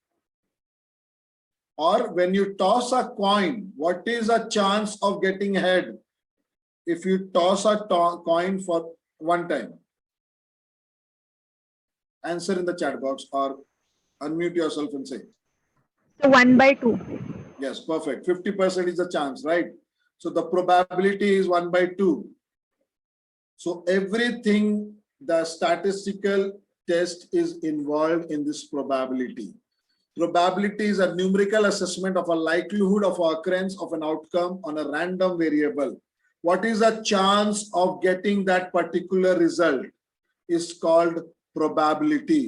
Or when you toss a coin, what is the chance of getting head if you toss a coin for one time? Answer in the chat box or unmute yourself and say. So 1/2. Yes, perfect. 50% is the chance, right? So the probability is 1/2. So everything, the statistical test is involved in this probability. Probability is a numerical assessment of a likelihood of occurrence of an outcome on a random variable. What is the chance of getting that particular result is called probability.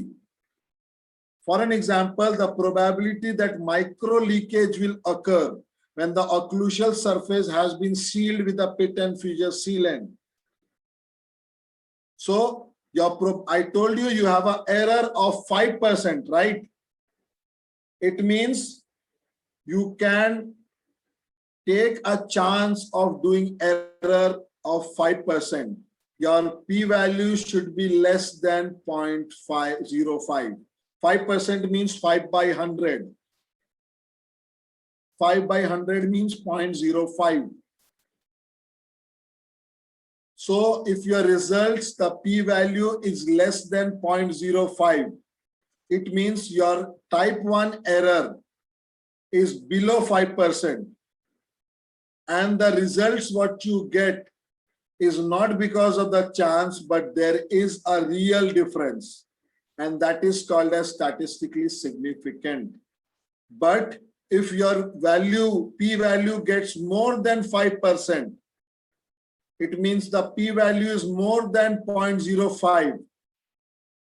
For an example, the probability that micro leakage will occur when the occlusal surface has been sealed with a patent fissure sealant. So I told you have an error of 5%, right? It means you can take a chance of doing error of 5%. Your p-value should be less than 0.505. 5% means 5/100. 5/100 means 0.05. So if your results, the p-value is less than 0.05, it means your type 1 error is below 5%. And the results what you get is not because of the chance, but there is a real difference. And that is called as statistically significant. But if your value, p-value gets more than 5%, it means the p-value is more than 0.05.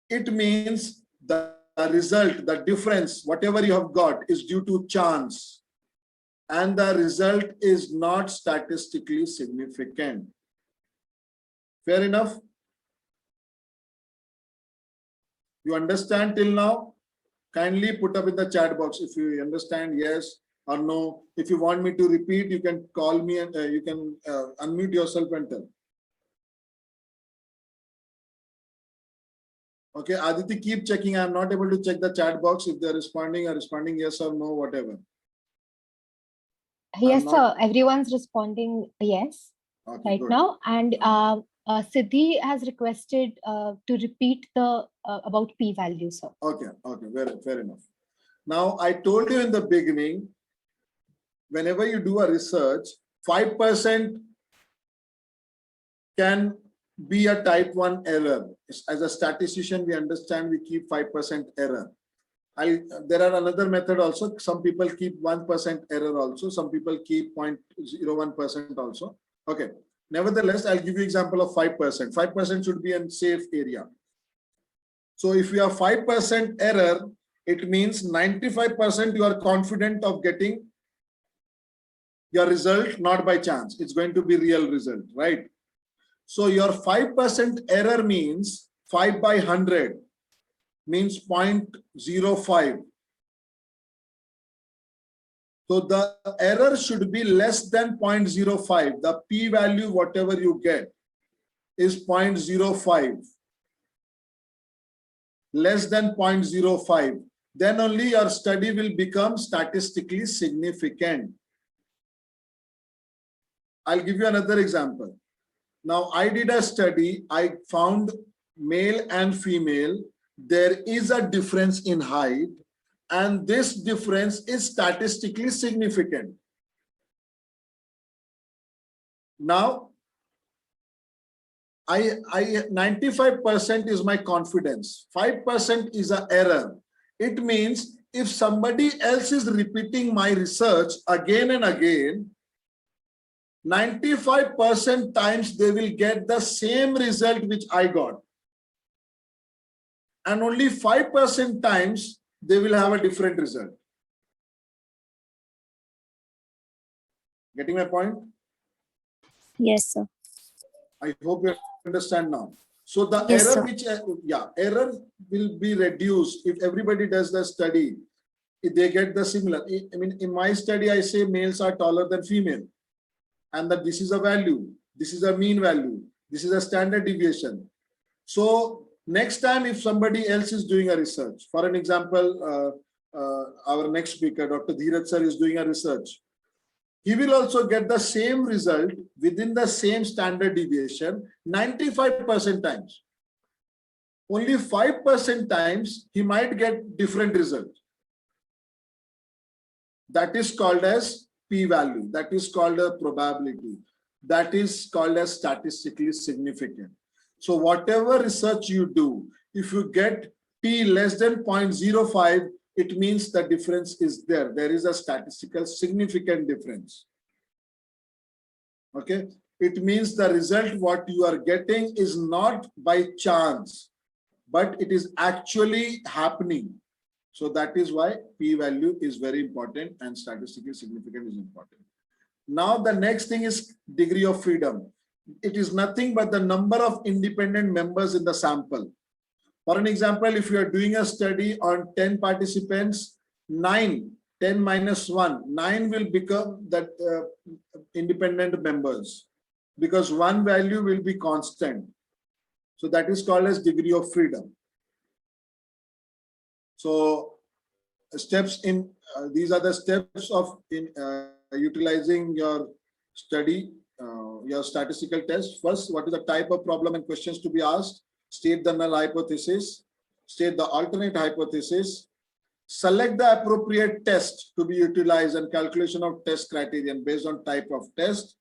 It means the result, the difference, whatever you have got is due to chance. And the result is not statistically significant. Fair enough? You understand till now? Kindly put up in the chat box if you understand yes or no. If you want me to repeat, you can call me and you can unmute yourself and tell. Okay, Aditi, keep checking. I'm not able to check the chat box. If they're responding yes or no, whatever. Yes, sir. Everyone's responding yes right good. now. And Siddhi has requested to repeat the about p-value, sir. Okay, fair enough. Now, I told you in the beginning, whenever you do a research, 5% can be a type 1 error. As a statistician, we understand we keep 5% error. There are another method also. Some people keep 1% error also. Some people keep 0.01% also. Okay. Nevertheless, I'll give you example of 5%. 5% should be in safe area. So if you have 5% error, it means 95% you are confident of getting your result, not by chance. It's going to be real result, right? So your 5% error means 5 by 100 means 0.05. So the error should be less than 0.05. The p-value, whatever you get, is 0.05. Less than 0.05. Then only your study will become statistically significant. I'll give you another example. Now, I did a study. I found male and female. There is a difference in height, and this difference is statistically significant. Now, 95% is my confidence. 5% is an error. It means if somebody else is repeating my research again and again, 95% times they will get the same result which I got. And only 5% times they will have a different result. Getting my point? Yes, sir. I hope you understand now. So the Yes, error sir. error will be reduced if everybody does the study. If they get the similar. I mean, in my study, I say males are taller than female, and that this is a value. This is a mean value. This is a standard deviation. So next time, if somebody else is doing a research, for an example, our next speaker, Dr. Dheeraj sir, is doing a research. He will also get the same result within the same standard deviation 95% times. Only 5% times he might get different result. That is called as p-value. That is called a probability. That is called as statistically significant. So whatever research you do, if you get p less than 0.05, it means the difference is there. There is a statistical significant difference. Okay. It means the result what you are getting is not by chance, but it is actually happening. So that is why p-value is very important and statistically significant is important. Now the next thing is degree of freedom. It is nothing but the number of independent members in the sample. For an example, if you are doing a study on 10 participants, 10 minus 1, 9 will become that independent members because one value will be constant. So that is called as degree of freedom. So steps in, these are the steps of utilizing your study, your statistical test. First, what is the type of problem and questions to be asked? State the null hypothesis, state the alternate hypothesis, select the appropriate test to be utilized and calculation of test criterion based on type of test,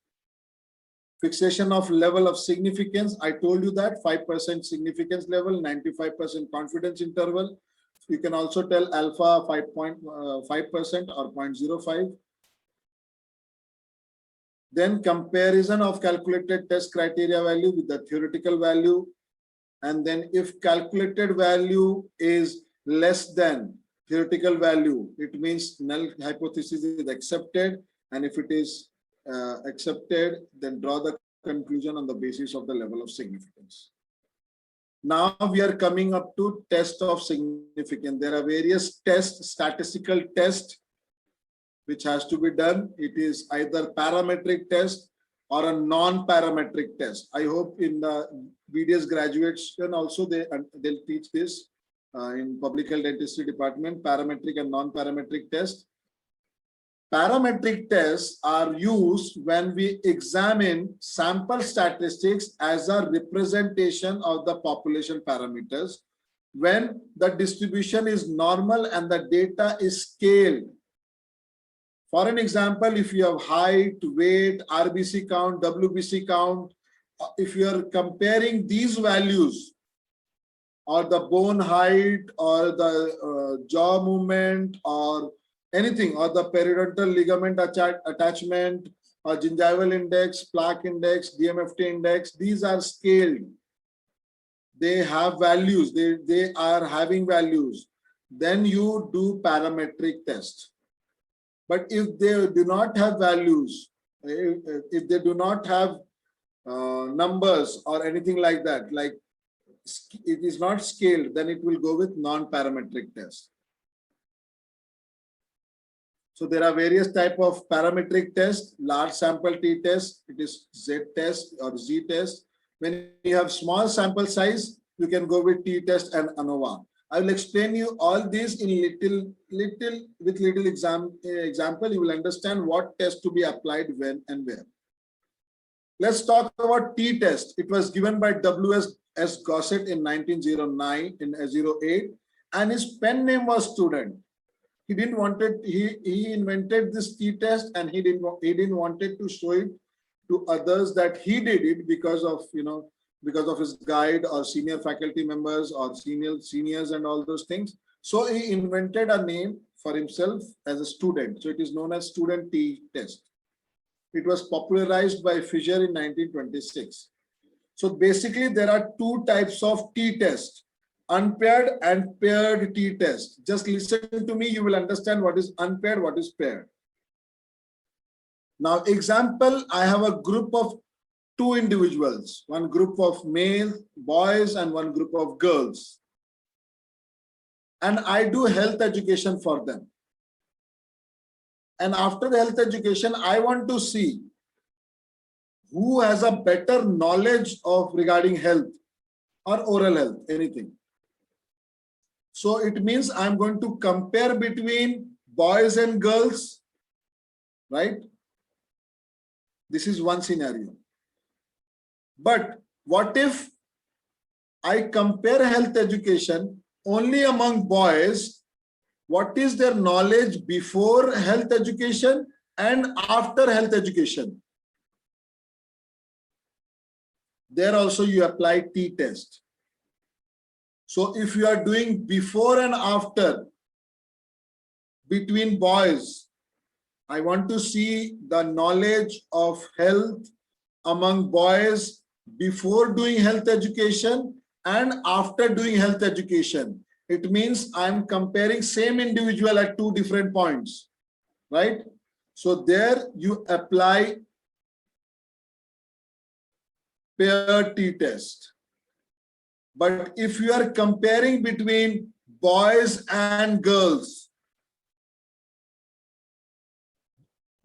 fixation of level of significance. I told you that 5% significance level, 95% confidence interval. You can also tell alpha 5.5% or 0.05. Then comparison of calculated test criteria value with the theoretical value. And then if calculated value is less than theoretical value, it means null hypothesis is accepted. And if it is accepted, then draw the conclusion on the basis of the level of significance. Now we are coming up to test of significance. There are various tests, statistical tests, which has to be done. It is either parametric test or a non-parametric test. I hope in the BDS graduation also they'll teach this in public health dentistry department, parametric and non-parametric test. Parametric tests are used when we examine sample statistics as a representation of the population parameters, when the distribution is normal and the data is scaled. For an example, if you have height, weight, RBC count, WBC count, if you are comparing these values or the bone height or the jaw movement or anything, or the periodontal ligament attachment or gingival index, plaque index, DMFT index, these are scaled. They have values, they are having values. then you do parametric test. But if they do not have values, if they do not have numbers or anything like that, like it is not scaled, then it will go with non-parametric test. So there are various type of parametric tests, large sample T test, it is Z test or Z test. When you have small sample size, you can go with T test and ANOVA. I will explain you all these in little example. You will understand what test to be applied when and where. Let's talk about T test. It was given by W.S. Gossett in 1909 in 08, and his pen name was Student. He didn't want it. He invented this T test, and he didn't wanted to show it to others that he did it because of his guide or senior faculty members or seniors and all those things. So he invented a name for himself as a student. So it is known as Student T test. It was popularized by Fisher in 1926. So basically there are two types of T test, unpaired and paired T test. Just listen to me, you will understand what is unpaired, what is paired. Now example, I have a group of two individuals, one group of male boys and one group of girls. And I do health education for them. And after the health education, I want to see who has a better knowledge of regarding health or oral health, anything. So it means I'm going to compare between boys and girls, right? This is one scenario. But what if I compare health education only among boys? What is their knowledge before health education and after health education? There also you apply T test. So if you are doing before and after between boys, I want to see the knowledge of health among boys before doing health education and after doing health education. It means I'm comparing same individual at two different points, right? So there you apply paired T test. But if you are comparing between boys and girls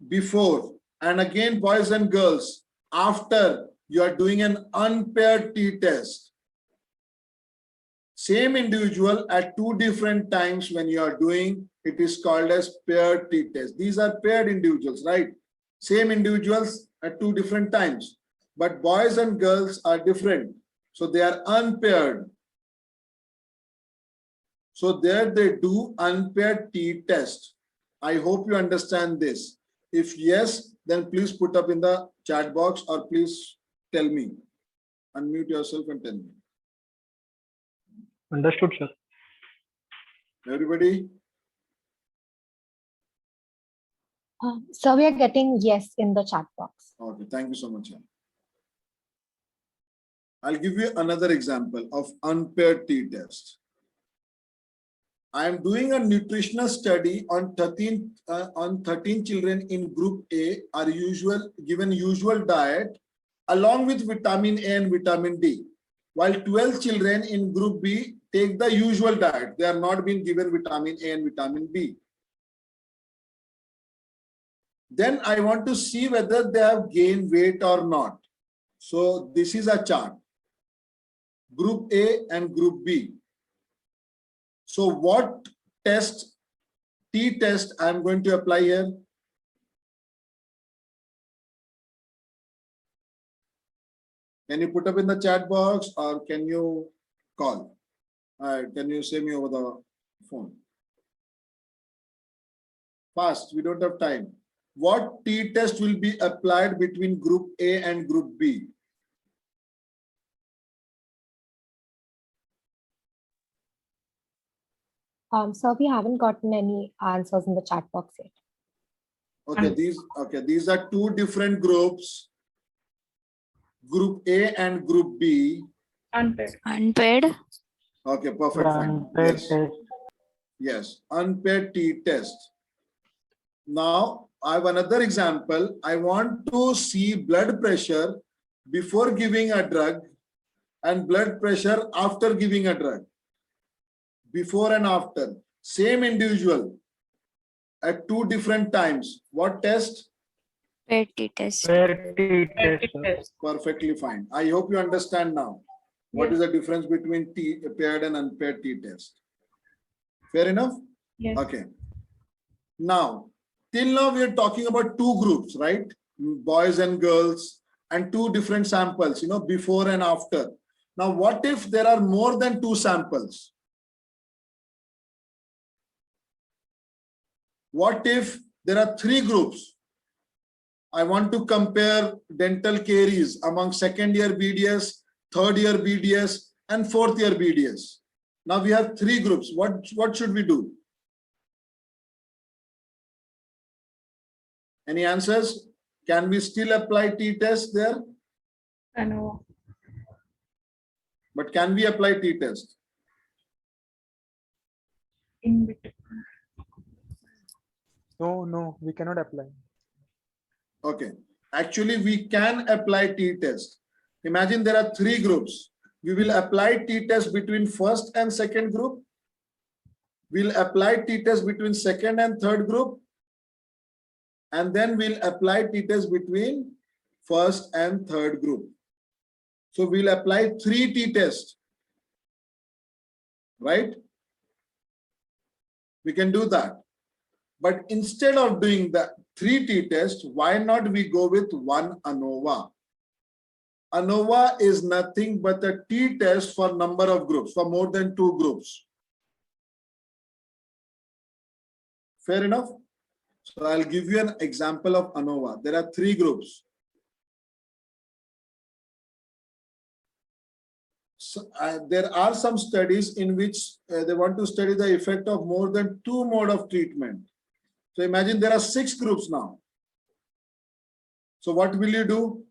before and again boys and girls after, you are doing an unpaired T test. Same individual at two different times when you are doing, it is called as paired T test. These are paired individuals, right? Same individuals at two different times, but boys and girls are different. So they are unpaired. So there they do unpaired T test. I hope you understand this. If yes, then please put up in the chat box or please tell me. Unmute yourself and tell me. Understood, sir. Everybody? So we are getting yes in the chat box. Okay, thank you so much. I'll give you another example of unpaired T test. I am doing a nutritional study on 13 children in group A are given usual diet along with vitamin A and vitamin D, while 12 children in group B take the usual diet. They are not being given vitamin A and vitamin B. Then I want to see whether they have gained weight or not. So this is a chart. Group A and group B. So what test, T test, I am going to apply here? Can you put up in the chat box or can you call? Can you say me over the phone? Fast, we don't have time. What T test will be applied between group A and group B? So we haven't gotten any answers in the chat box yet. Okay, these are two different groups. Group A and group B. Unpaired. Okay, perfect. Fine. Unpaired Yes. test. Yes, unpaired t-test. Now, I have another example. I want to see blood pressure before giving a drug and blood pressure after giving a drug. Before and after. Same individual at two different times. What test? Paired t-test. Paired t-test, sir. Perfectly fine. I hope you understand now. What is the difference between paired and unpaired t-test? Fair enough? Yes. Okay. Now, till now we are talking about two groups, right? Boys and girls, and two different samples, before and after. Now, what if there are more than two samples? What if there are three groups? I want to compare dental caries among second year BDS, third year BDS, and fourth year BDS. Now we have three groups. What should we do? Any answers? Can we still apply t-test there? ANOVA. But can we apply t-test? In between. No, we cannot apply. Okay. Actually, we can apply t-test. Imagine there are three groups. We will apply t-test between first and second group. We'll apply t-test between second and third group. And then we'll apply t-test between first and third group. So we'll apply three t-tests. Right? We can do that. But instead of doing the three t-test, why not we go with one ANOVA? ANOVA is nothing but a t-test for number of groups, for more than two groups. Fair enough? So I'll give you an example of ANOVA. There are three groups. So, there are some studies in which they want to study the effect of more than two mode of treatment. So imagine there are six groups now. So what will you do?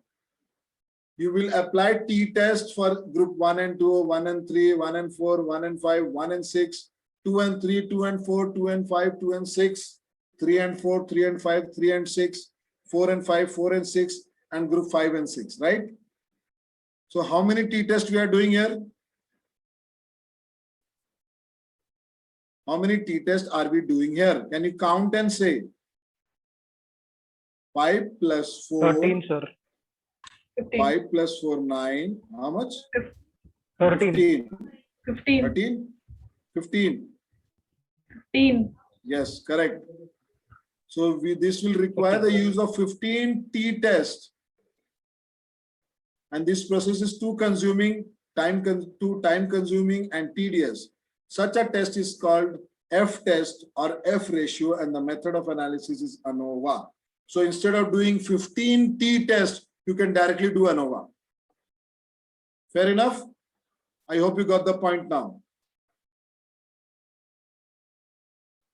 You will apply t-test for group 1 and 2, 1 and 3, 1 and 4, 1 and 5, 1 and 6, 2 and 3, 2 and 4, 2 and 5, 2 and 6, 3 and 4, 3 and 5, 3 and 6, 4 and 5, 4 and 6, and group 5 and 6, right? So how many t-tests we are doing here? How many t-tests are we doing here? Can you count and say? 5 plus 4. 13, sir. 15. 5 plus 4, 9. How much? 13. 15. 13? 15. 15. Yes, correct. So this will require the use of 15 t-tests. And this process is too time consuming and tedious. Such a test is called F-test or F-ratio, and the method of analysis is ANOVA. So instead of doing 15 t-tests, you can directly do ANOVA. Fair enough? I hope you got the point now.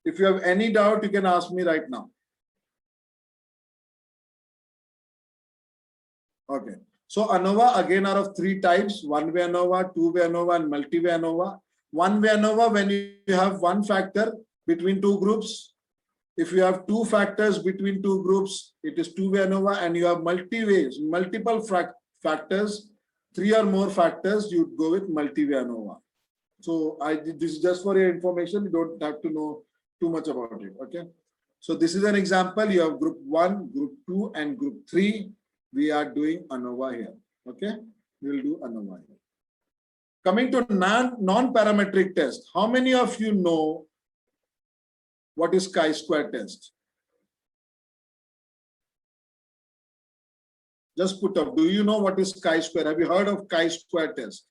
If you have any doubt, you can ask me right now. Okay. So ANOVA again are of three types: one-way ANOVA, two-way ANOVA, and multi-way ANOVA. One-way ANOVA, when you have one factor between two groups. If you have two factors between two groups, it is two-way ANOVA, and you have multiple factors, three or more factors, you go with multi-way ANOVA. So this is just for your information. You don't have to know too much about it. Okay. So this is an example. You have group 1, group 2, and group 3. We are doing ANOVA here. Okay. We will do ANOVA here. Coming to non-parametric test. How many of you know what is chi-square test? Just put up. Do you know what is chi-square? Have you heard of chi-square test?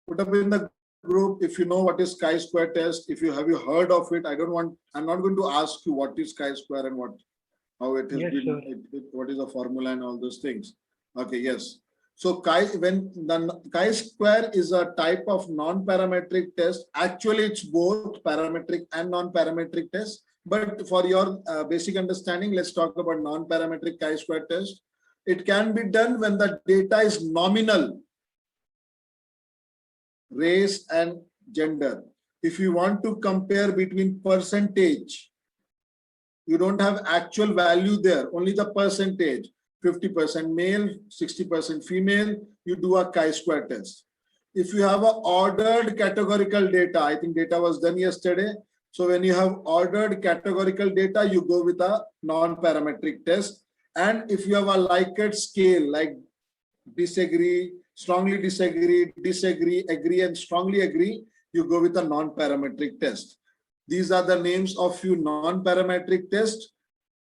Put up in the group if you know what is chi-square test. If you have heard of it, I'm not going to ask you what is chi-square and how it has been, what is the formula and all those things. Okay, yes. So when the chi-square is a type of non-parametric test, actually it's both parametric and non-parametric test. But for your basic understanding, let's talk about non-parametric chi-square test. It can be done when the data is nominal, race and gender. If you want to compare between percentage, you don't have actual value there, only the percentage, 50% male, 60% female, you do a chi-square test. If you have a ordered categorical data, I think data was done yesterday. So when you have ordered categorical data, you go with a non-parametric test. And if you have a Likert scale, like disagree, strongly disagree, disagree, agree, and strongly agree, you go with a non-parametric test. These are the names of few non-parametric tests.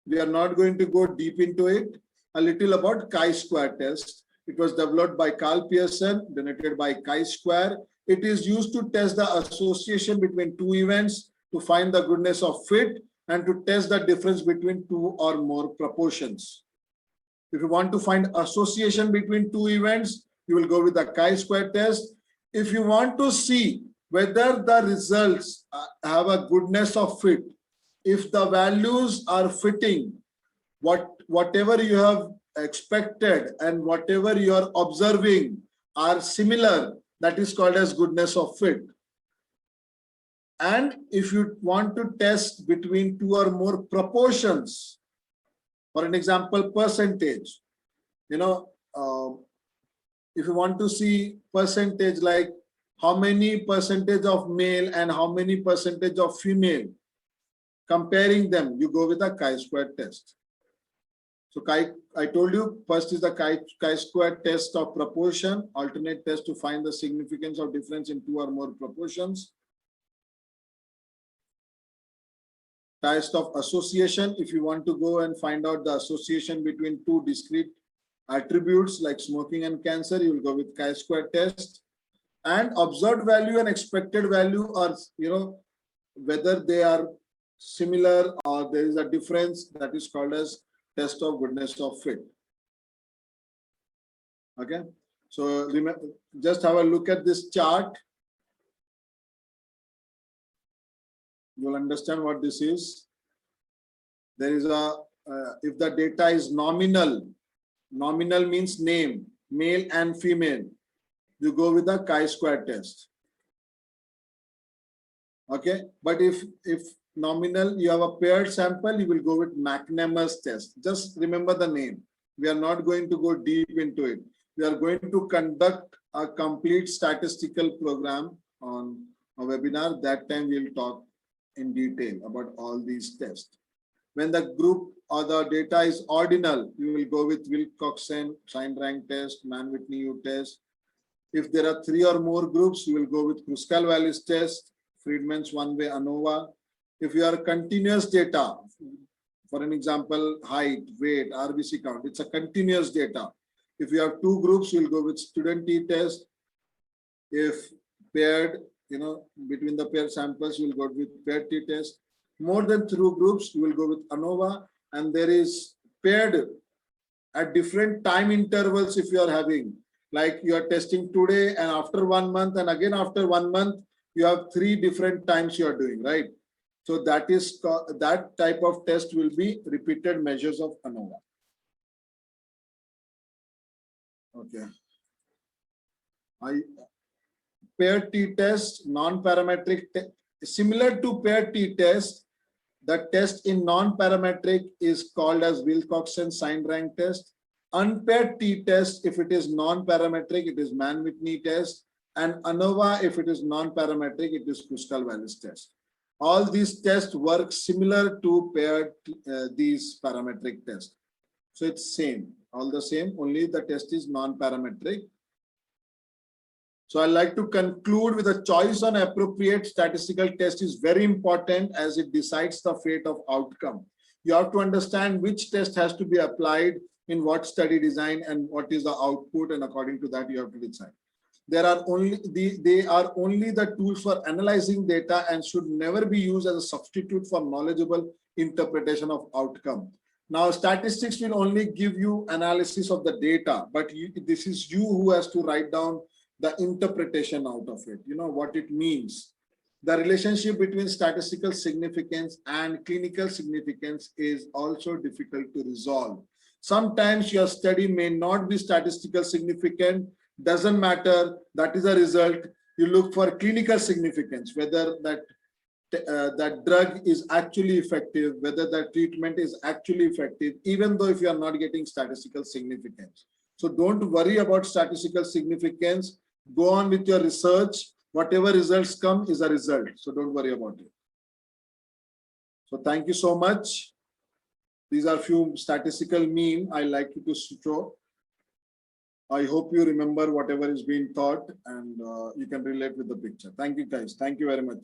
We are not going to go deep into it. A little about chi-square test. It was developed by Carl Pearson, donated by chi-square. It is used to test the association between two events, to find the goodness of fit, and to test the difference between two or more proportions. If you want to find association between two events, you will go with the chi-square test. If you want to see whether the results have a goodness of fit, if the values are fitting, whatever you have expected and whatever you are observing are similar, that is called as goodness of fit. And if you want to test between two or more proportions, for an example, percentage, if you want to see percentage, like how many percentage of male and how many percentage of female, comparing them, you go with a chi-square test. So I told you, first is the chi-square test of proportion, alternate test to find the significance of difference in two or more proportions. Test of association, if you want to go and find out the association between two discrete attributes like smoking and cancer, you will go with chi-square test. And observed value and expected value are, whether they are similar or there is a difference, that is called as test of goodness of fit. Okay, so remember, just have a look at this chart. You'll understand what this is. There is a, if the data is nominal, nominal means name, male and female, you go with the chi-square test. Okay, but if nominal, you have a paired sample, you will go with McNemar's test. Just remember the name. We are not going to go deep into it. We are going to conduct a complete statistical program on a webinar. That time we'll talk in detail about all these tests. When the group or the data is ordinal, you will go with Wilcoxon sign rank test, Mann-Whitney test. If there are three or more groups, you will go with Kruskal-Wallis test, Friedman's one-way ANOVA. If you are continuous data, for an example, height, weight, RBC count, it's a continuous data. If you have two groups, you'll go with student t-test. If paired, between the pair samples, you'll go with paired t-test. More than two groups, you will go with ANOVA. And there is paired at different time intervals if you are having. Like you are testing today and after 1 month and again after 1 month, you have 3 different times you are doing, right? So that is that type of test will be repeated measures of ANOVA. Okay. Paired t-test, non-parametric, similar to paired t-test, the test in non-parametric is called as Wilcoxon sign rank test. Unpaired t-test, if it is non-parametric, it is Mann-Whitney test. And ANOVA, if it is non-parametric, it is Kruskal-Wallis test. All these tests work similar to paired these parametric tests. So it's same, all the same, only the test is non-parametric. So I like to conclude with a choice on appropriate statistical test is very important as it decides the fate of outcome. You have to understand which test has to be applied in what study design and what is the output, and according to that you have to decide. They are only the tools for analyzing data and should never be used as a substitute for knowledgeable interpretation of outcome. Now, statistics will only give you analysis of the data, but this is you who has to write down the interpretation out of it, what it means. The relationship between statistical significance and clinical significance is also difficult to resolve. Sometimes your study may not be statistical significant, doesn't matter, that is a result. You look for clinical significance, whether that drug is actually effective, whether that treatment is actually effective, even though if you are not getting statistical significance. So don't worry about statistical significance. Go on with your research. Whatever results come is a result. So don't worry about it. So thank you so much. These are few statistical mean I like you to show. I hope you remember whatever is being taught and you can relate with the picture. Thank you guys. Thank you very much.